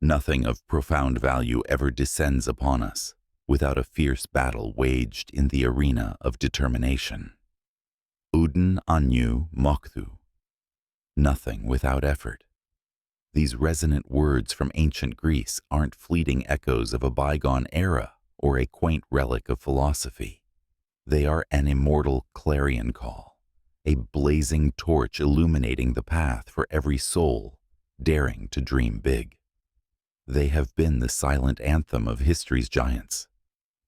Nothing of profound value ever descends upon us without a fierce battle waged in the arena of determination. Uden anyu mokthu. Nothing without effort. These resonant words from ancient Greece aren't fleeting echoes of a bygone era or a quaint relic of philosophy. They are an immortal clarion call, a blazing torch illuminating the path for every soul daring to dream big. They have been the silent anthem of history's giants,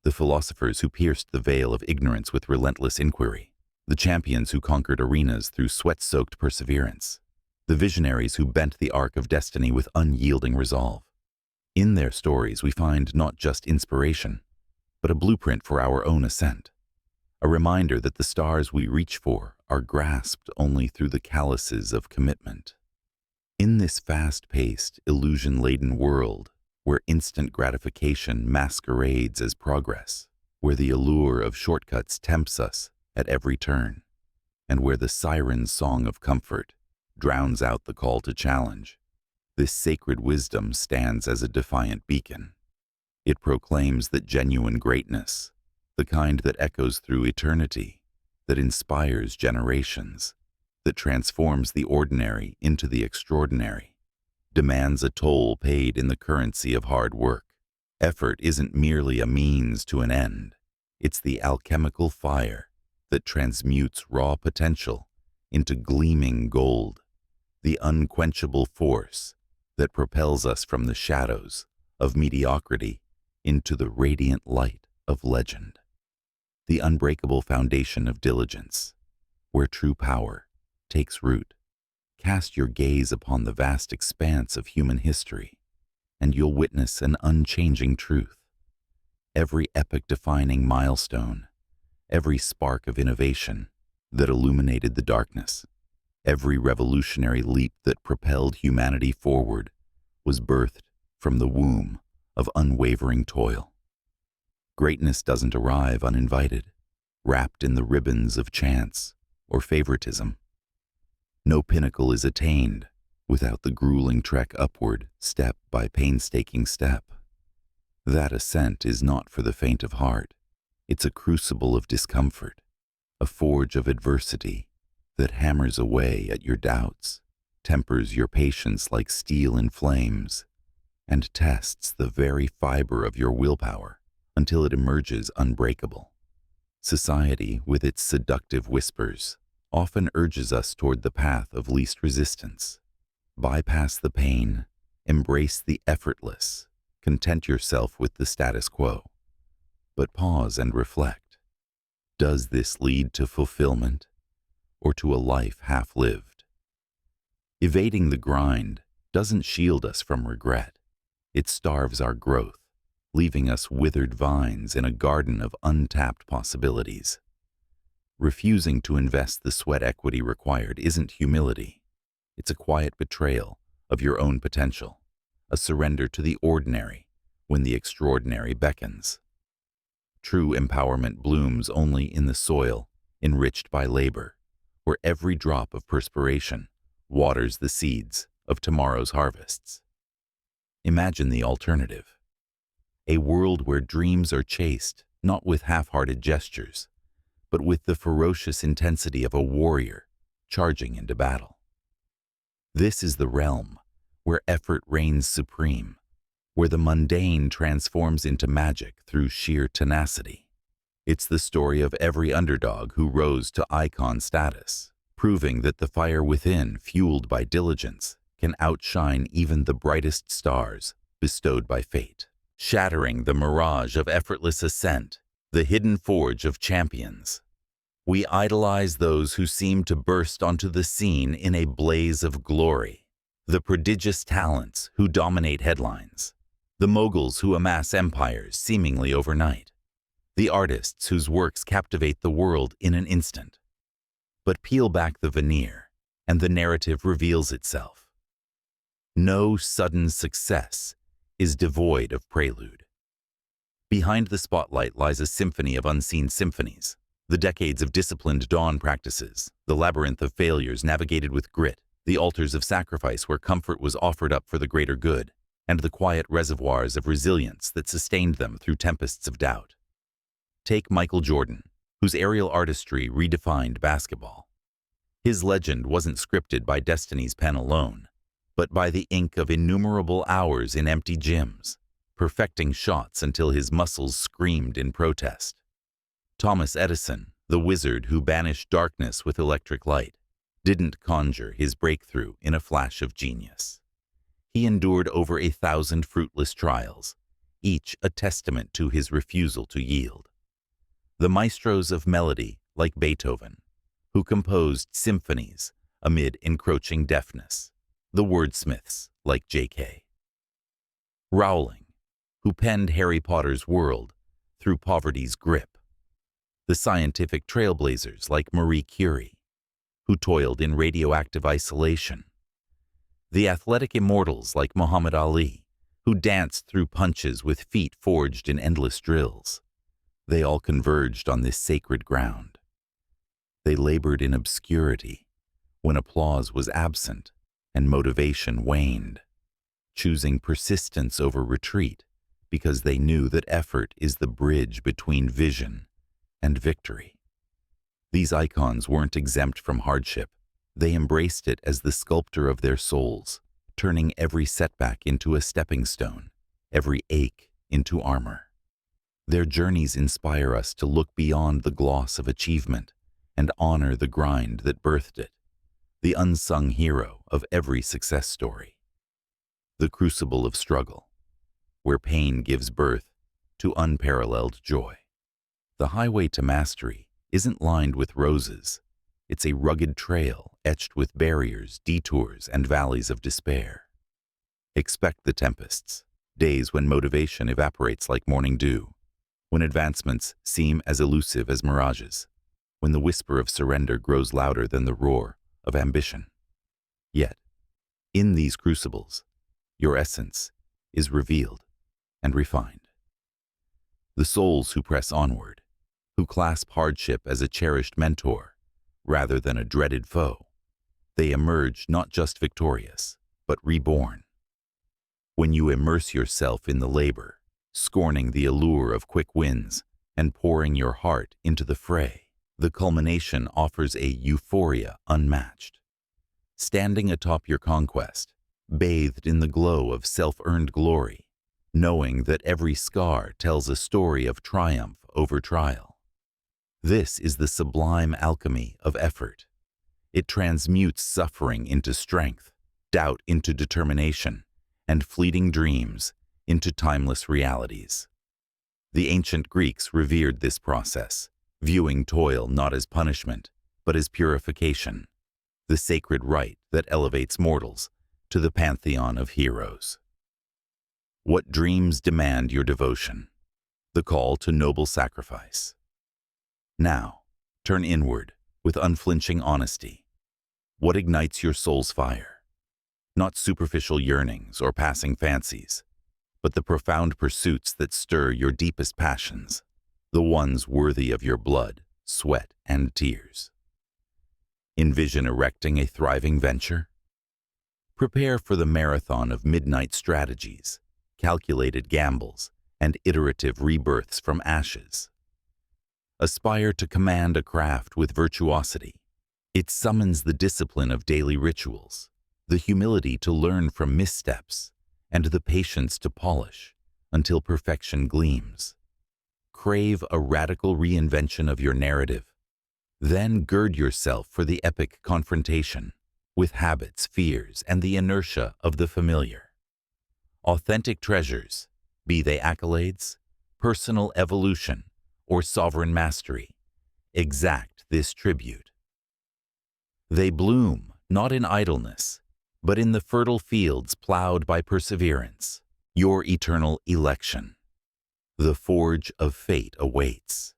the philosophers who pierced the veil of ignorance with relentless inquiry, the champions who conquered arenas through sweat-soaked perseverance, the visionaries who bent the arc of destiny with unyielding resolve. In their stories we find not just inspiration, but a blueprint for our own ascent, a reminder that the stars we reach for are grasped only through the calluses of commitment. In this fast-paced, illusion-laden world, where instant gratification masquerades as progress, where the allure of shortcuts tempts us at every turn, and where the siren song of comfort drowns out the call to challenge, this sacred wisdom stands as a defiant beacon. It proclaims that genuine greatness, the kind that echoes through eternity, that inspires generations, that transforms the ordinary into the extraordinary, demands a toll paid in the currency of hard work. Effort isn't merely a means to an end. It's the alchemical fire that transmutes raw potential into gleaming gold, the unquenchable force that propels us from the shadows of mediocrity into the radiant light of legend. The unbreakable foundation of diligence, where true power takes root. Cast your gaze upon the vast expanse of human history, and you'll witness an unchanging truth. Every epoch-defining milestone, every spark of innovation that illuminated the darkness, every revolutionary leap that propelled humanity forward was birthed from the womb of unwavering toil. Greatness doesn't arrive uninvited, wrapped in the ribbons of chance or favoritism. No pinnacle is attained without the grueling trek upward, step by painstaking step. That ascent is not for the faint of heart. It's a crucible of discomfort, a forge of adversity that hammers away at your doubts, tempers your patience like steel in flames, and tests the very fiber of your willpower until it emerges unbreakable. Society, with its seductive whispers, often urges us toward the path of least resistance. Bypass the pain, embrace the effortless, content yourself with the status quo. But pause and reflect. Does this lead to fulfillment or to a life half-lived? Evading the grind doesn't shield us from regret. It starves our growth, leaving us withered vines in a garden of untapped possibilities. Refusing to invest the sweat equity required isn't humility. It's a quiet betrayal of your own potential, a surrender to the ordinary when the extraordinary beckons. True empowerment blooms only in the soil enriched by labor, where every drop of perspiration waters the seeds of tomorrow's harvests. Imagine the alternative. A world where dreams are chased not with half-hearted gestures, but with the ferocious intensity of a warrior charging into battle. This is the realm where effort reigns supreme, where the mundane transforms into magic through sheer tenacity. It's the story of every underdog who rose to icon status, proving that the fire within, fueled by diligence, can outshine even the brightest stars bestowed by fate. Shattering the mirage of effortless ascent, the hidden forge of champions. We idolize those who seem to burst onto the scene in a blaze of glory, the prodigious talents who dominate headlines, the moguls who amass empires seemingly overnight, the artists whose works captivate the world in an instant. But peel back the veneer, and the narrative reveals itself. No sudden success is devoid of prelude. Behind the spotlight lies a symphony of unseen symphonies, the decades of disciplined dawn practices, the labyrinth of failures navigated with grit, the altars of sacrifice where comfort was offered up for the greater good, and the quiet reservoirs of resilience that sustained them through tempests of doubt. Take Michael Jordan, whose aerial artistry redefined basketball. His legend wasn't scripted by destiny's pen alone, but by the ink of innumerable hours in empty gyms, perfecting shots until his muscles screamed in protest. Thomas Edison, the wizard who banished darkness with electric light, didn't conjure his breakthrough in a flash of genius. He endured over 1,000 fruitless trials, each a testament to his refusal to yield. The maestros of melody, like Beethoven, who composed symphonies amid encroaching deafness. The wordsmiths, like J.K. Rowling, who penned Harry Potter's world through poverty's grip. The scientific trailblazers, like Marie Curie, who toiled in radioactive isolation. The athletic immortals, like Muhammad Ali, who danced through punches with feet forged in endless drills. They all converged on this sacred ground. They labored in obscurity, when applause was absent and motivation waned, choosing persistence over retreat because they knew that effort is the bridge between vision and victory. These icons weren't exempt from hardship. They embraced it as the sculptor of their souls, turning every setback into a stepping stone, every ache into armor. Their journeys inspire us to look beyond the gloss of achievement and honor the grind that birthed it, the unsung hero of every success story. The crucible of struggle, where pain gives birth to unparalleled joy. The highway to mastery isn't lined with roses. It's a rugged trail etched with barriers, detours, and valleys of despair. Expect the tempests, days when motivation evaporates like morning dew, when advancements seem as elusive as mirages, when the whisper of surrender grows louder than the roar of ambition. Yet, in these crucibles, your essence is revealed and refined. The souls who press onward, who clasp hardship as a cherished mentor rather than a dreaded foe, they emerge not just victorious, but reborn. When you immerse yourself in the labor, scorning the allure of quick wins and pouring your heart into the fray, the culmination offers a euphoria unmatched. Standing atop your conquest, bathed in the glow of self-earned glory, knowing that every scar tells a story of triumph over trial. This is the sublime alchemy of effort. It transmutes suffering into strength, doubt into determination, and fleeting dreams into timeless realities. The ancient Greeks revered this process, viewing toil not as punishment, but as purification, the sacred rite that elevates mortals to the pantheon of heroes. What dreams demand your devotion? The call to noble sacrifice. Now, turn inward with unflinching honesty. What ignites your soul's fire? Not superficial yearnings or passing fancies, but the profound pursuits that stir your deepest passions, the ones worthy of your blood, sweat, and tears. Envision erecting a thriving venture? Prepare for the marathon of midnight strategies, calculated gambles, and iterative rebirths from ashes. Aspire to command a craft with virtuosity. It summons the discipline of daily rituals, the humility to learn from missteps, and the patience to polish until perfection gleams. Crave a radical reinvention of your narrative. Then gird yourself for the epic confrontation with habits, fears, and the inertia of the familiar. Authentic treasures, be they accolades, personal evolution, or sovereign mastery, exact this tribute. They bloom not in idleness, but in the fertile fields plowed by perseverance, your eternal election. The forge of fate awaits.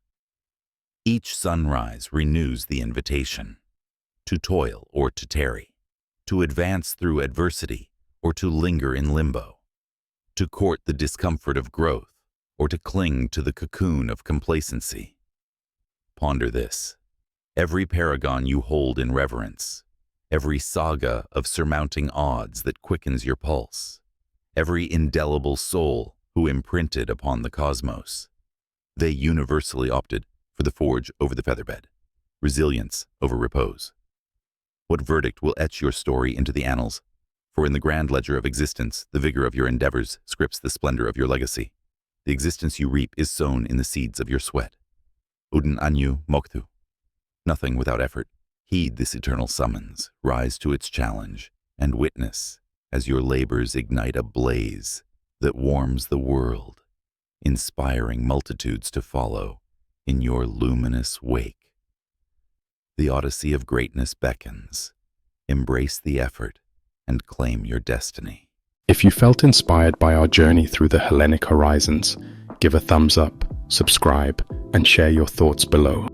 Each sunrise renews the invitation to toil or to tarry, to advance through adversity or to linger in limbo, to court the discomfort of growth or to cling to the cocoon of complacency. Ponder this. Every paragon you hold in reverence, every saga of surmounting odds that quickens your pulse, every indelible soul who imprinted upon the cosmos. They universally opted for the forge over the featherbed, resilience over repose. What verdict will etch your story into the annals? For in the grand ledger of existence, the vigor of your endeavors scripts the splendor of your legacy. The existence you reap is sown in the seeds of your sweat. Uden anyu mokthu. Nothing without effort. Heed this eternal summons, rise to its challenge, and witness as your labors ignite a blaze that warms the world, inspiring multitudes to follow in your luminous wake. The odyssey of greatness beckons. Embrace the effort and claim your destiny. If you felt inspired by our journey through the Hellenic horizons, give a thumbs up, subscribe, and share your thoughts below.